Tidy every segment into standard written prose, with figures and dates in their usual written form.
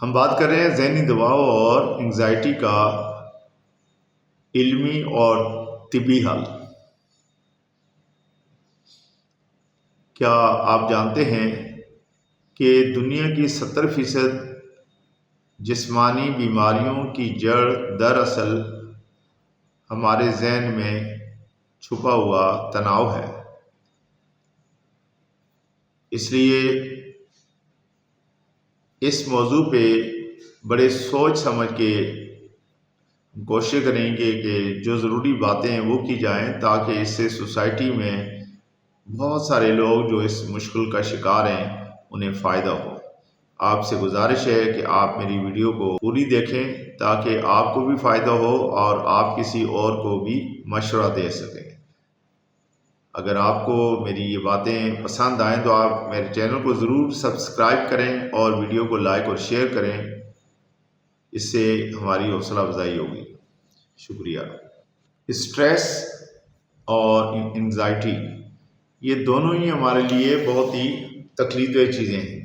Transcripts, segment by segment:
ہم بات کر رہے ہیں ذہنی دباؤ اور انگزائٹی کا علمی اور طبی حل۔ کیا آپ جانتے ہیں کہ دنیا کی 70% جسمانی بیماریوں کی جڑ دراصل ہمارے ذہن میں چھپا ہوا تناؤ ہے؟ اس لیے اس موضوع پہ بڑے سوچ سمجھ کے کوشش کریں گے کہ جو ضروری باتیں ہیں وہ کی جائیں، تاکہ اس سے سوسائٹی میں بہت سارے لوگ جو اس مشکل کا شکار ہیں انہیں فائدہ ہو۔ آپ سے گزارش ہے کہ آپ میری ویڈیو کو پوری دیکھیں تاکہ آپ کو بھی فائدہ ہو اور آپ کسی اور کو بھی مشورہ دے سکیں۔ اگر آپ کو میری یہ باتیں پسند آئیں تو آپ میرے چینل کو ضرور سبسکرائب کریں اور ویڈیو کو لائک اور شیئر کریں، اس سے ہماری حوصلہ افزائی ہوگی۔ شکریہ۔ اسٹریس اور انگزائٹی یہ دونوں ہی ہمارے لیے بہت ہی تکلیف دہ چیزیں ہیں۔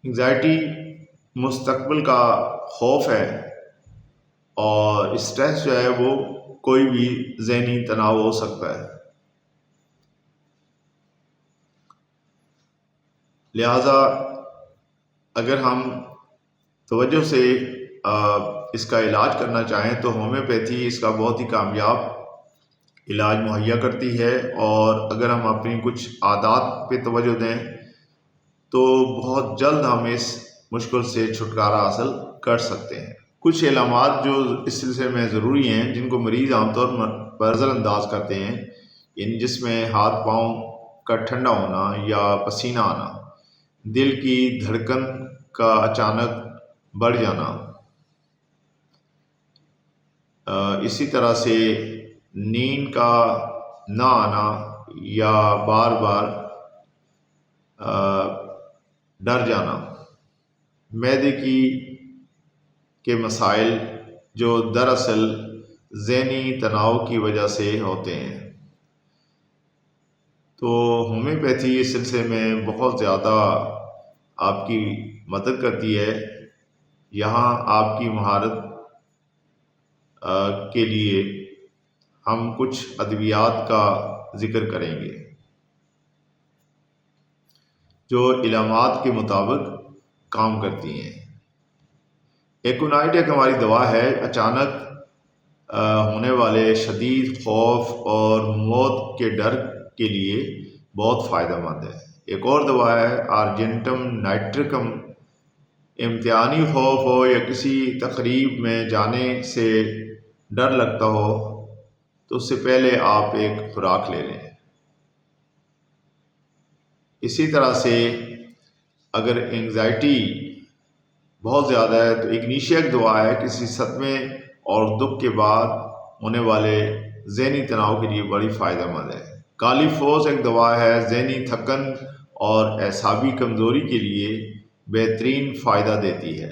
انگزائٹی مستقبل کا خوف ہے اور اسٹریس جو ہے وہ کوئی بھی ذہنی تناؤ ہو سکتا ہے۔ لہذا اگر ہم توجہ سے اس کا علاج کرنا چاہیں تو ہومیوپیتھی اس کا بہت ہی کامیاب علاج مہیا کرتی ہے، اور اگر ہم اپنی کچھ عادات پہ توجہ دیں تو بہت جلد ہم اس مشکل سے چھٹکارا حاصل کر سکتے ہیں۔ کچھ علامات جو اس سلسلے میں ضروری ہیں، جن کو مریض عام طور پر نظر انداز کرتے ہیں، یعنی جس میں ہاتھ پاؤں کا ٹھنڈا ہونا یا پسینہ آنا، دل کی دھڑکن کا اچانک بڑھ جانا، اسی طرح سے نیند کا نہ آنا یا بار بار ڈر جانا، معدے کے مسائل جو دراصل ذہنی تناؤ کی وجہ سے ہوتے ہیں۔ تو ہومیوپیتھی اس سلسلے میں بہت زیادہ آپ کی مدد کرتی ہے۔ یہاں آپ کی مہارت کے لیے ہم کچھ ادویات کا ذکر کریں گے جو علامات کے مطابق کام کرتی ہیں۔ ایکونائٹ ایک ہماری دوا ہے، اچانک ہونے والے شدید خوف اور موت کے ڈر کے لیے بہت فائدہ مند ہے۔ ایک اور دوا ہے آرجنٹم نائٹرکم۔ امتحانی خوف ہو یا کسی تقریب میں جانے سے ڈر لگتا ہو تو اس سے پہلے آپ ایک خوراک لے لیں۔ اسی طرح سے اگر انگزائٹی بہت زیادہ ہے تو اگنیشیا ایک دوا ہے، کسی صدمے اور دکھ کے بعد ہونے والے ذہنی تناؤ کے لیے بڑی فائدہ مند ہے۔ کالی فوس ایک دوا ہے، ذہنی تھکن اور اعصابی کمزوری کے لیے بہترین فائدہ دیتی ہے،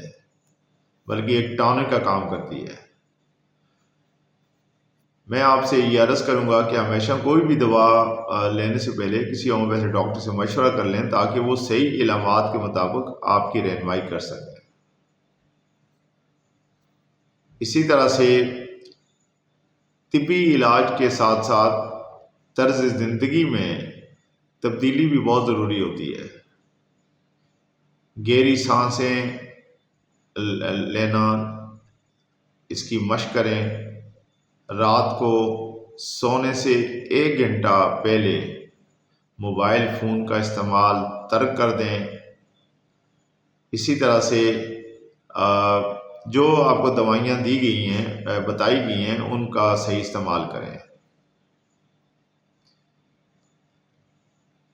بلکہ ایک ٹانک کا کام کرتی ہے۔ میں آپ سے یہ عرض کروں گا کہ ہمیشہ کوئی بھی دوا لینے سے پہلے کسی ہومیوپیتھی ڈاکٹر سے مشورہ کر لیں تاکہ وہ صحیح علامات کے مطابق آپ کی رہنمائی کر سکیں۔ اسی طرح سے طبی علاج کے ساتھ ساتھ طرز زندگی میں تبدیلی بھی بہت ضروری ہوتی ہے۔ گہری سانسیں لینا، اس کی مشق کریں۔ رات کو سونے سے 1 گھنٹہ پہلے موبائل فون کا استعمال ترک کر دیں۔ اسی طرح سے جو آپ کو دوائیاں دی گئی ہیں، بتائی گئی ہیں، ان کا صحیح استعمال کریں۔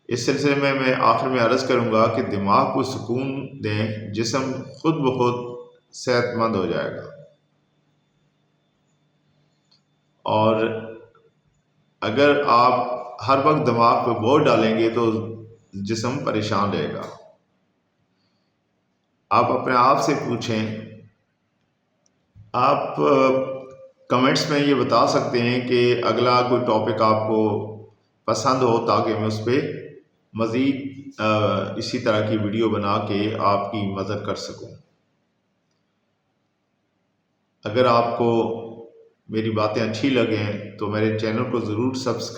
اس سلسلے میں آخر میں عرض کروں گا کہ دماغ کو سکون دیں، جسم خود بخود صحت مند ہو جائے گا، اور اگر آپ ہر وقت دماغ پہ بوجھ ڈالیں گے تو جسم پریشان رہے گا۔ آپ اپنے آپ سے پوچھیں، آپ کمنٹس میں یہ بتا سکتے ہیں کہ اگلا کوئی ٹاپک آپ کو پسند ہو تاکہ میں اس پہ مزید اسی طرح کی ویڈیو بنا کے آپ کی مدد کر سکوں۔ اگر آپ کو میری باتیں اچھی لگیں تو میرے چینل کو ضرور سبسکرائب